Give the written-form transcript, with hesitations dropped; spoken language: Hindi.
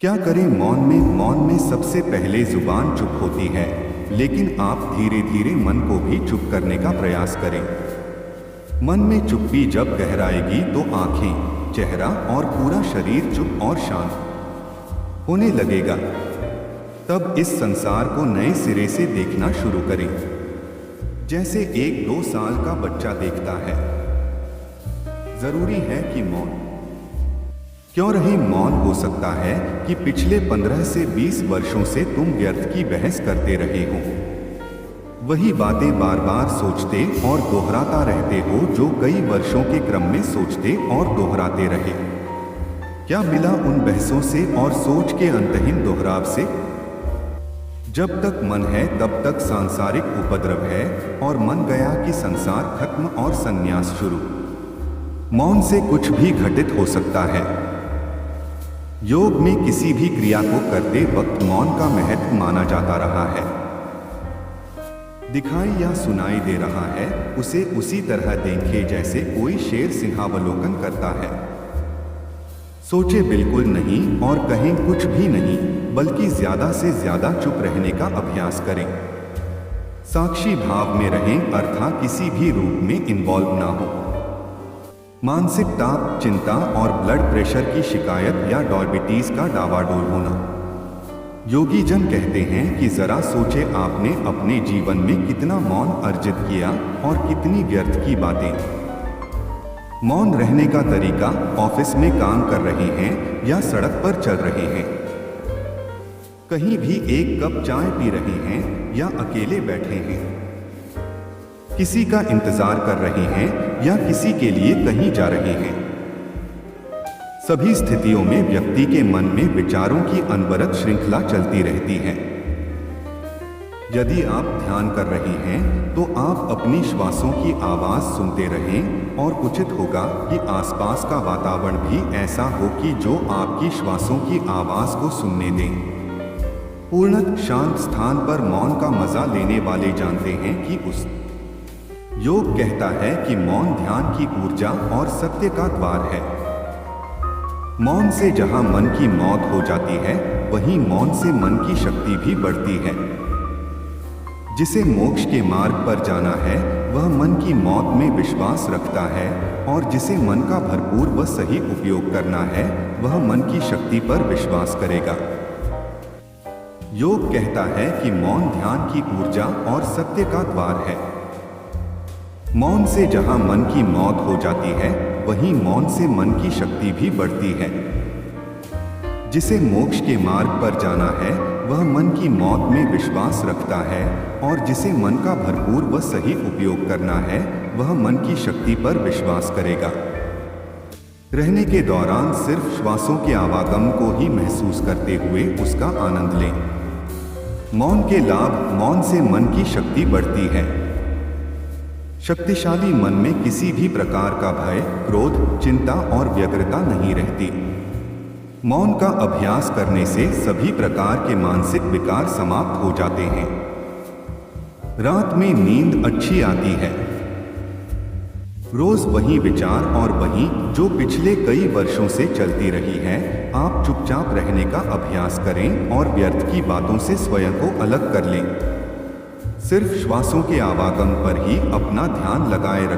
क्या करें मौन में सबसे पहले जुबान चुप होती है, लेकिन आप धीरे धीरे मन को भी चुप करने का प्रयास करें। मन में चुप्पी जब गहराएगी तो आंखें, चेहरा और पूरा शरीर चुप और शांत होने लगेगा। तब इस संसार को नए सिरे से देखना शुरू करें, जैसे एक 2 साल का बच्चा देखता है। जरूरी है कि मौन क्यों रहे? मौन हो सकता है कि पिछले 15 से 20 वर्षों से तुम व्यर्थ की बहस करते रहे हो, वही बातें बार बार सोचते और दोहराता रहते हो जो कई वर्षों के क्रम में सोचते और दोहराते रहे। क्या मिला उन बहसों से और सोच के अंतहीन दोहराव से? जब तक मन है तब तक सांसारिक उपद्रव है, और मन गया कि संसार खत्म और संन्यास शुरू। मौन से कुछ भी घटित हो सकता है। योग में किसी भी क्रिया को करते वक्त मौन का महत्व माना जाता रहा है। दिखाई या सुनाई दे रहा है, उसे उसी तरह देखें जैसे कोई शेर सिंहावलोकन करता है। सोचे बिल्कुल नहीं और कहें कुछ भी नहीं, बल्कि ज्यादा से ज्यादा चुप रहने का अभ्यास करें। साक्षी भाव में रहें, अर्थात किसी भी रूप में इन्वॉल्व ना हो। मानसिक ताप, चिंता और ब्लड प्रेशर की शिकायत या डायबिटीज का डावाडोल होना। योगी जन कहते हैं कि जरा सोचे आपने अपने जीवन में कितना मौन अर्जित किया और कितनी व्यर्थ की बातें। मौन रहने का तरीका: ऑफिस में काम कर रहे हैं या सड़क पर चल रहे हैं, कहीं भी एक कप चाय पी रहे हैं या अकेले बैठे हैं, किसी का इंतजार कर रहे हैं या किसी के लिए कहीं जा रहे हैं। सभी स्थितियों में व्यक्ति के मन में विचारों की अनवरत श्रृंखला चलती रहती है। यदि आप ध्यान कर रहे हैं तो आप अपनी श्वासों की आवाज सुनते रहें, और उचित होगा कि आसपास का वातावरण भी ऐसा हो कि जो आपकी श्वासों की आवाज को सुनने दें। पूर्णतः शांत स्थान पर मौन का मजा लेने वाले जानते हैं कि उस योग कहता है कि मौन ध्यान की ऊर्जा और सत्य का द्वार है। मौन से जहां मन की मौत हो जाती है, वहीं मौन से मन की शक्ति भी बढ़ती है। जिसे मोक्ष के मार्ग पर जाना है, वह मन की मौत में विश्वास रखता है, और जिसे मन का भरपूर व सही उपयोग करना है, वह मन की शक्ति पर विश्वास करेगा। योग कहता है कि मौन ध्यान की ऊर्जा और सत्य का द्वार है। मौन से जहां मन की मौत हो जाती है, वहीं मौन से मन की शक्ति भी बढ़ती है। जिसे मोक्ष के मार्ग पर जाना है, वह मन की मौत में विश्वास रखता है, और जिसे मन का भरपूर व सही उपयोग करना है, वह मन की शक्ति पर विश्वास करेगा। रहने के दौरान सिर्फ श्वासों के आवागम को ही महसूस करते हुए उसका आनंद लें। मौन के लाभ: मौन से मन की शक्ति बढ़ती है। शक्तिशाली मन में किसी भी प्रकार का भय, क्रोध, चिंता और व्यग्रता नहीं रहती। मौन का अभ्यास करने से सभी प्रकार के मानसिक विकार समाप्त हो जाते हैं। रात में नींद अच्छी आती है। रोज वही विचार और वही जो पिछले कई वर्षों से चलती रही है, आप चुपचाप रहने का अभ्यास करें और व्यर्थ की बातों से स्वयं को अलग कर लें। सिर्फ श्वासों के आवागम पर ही अपना ध्यान लगाए रखें।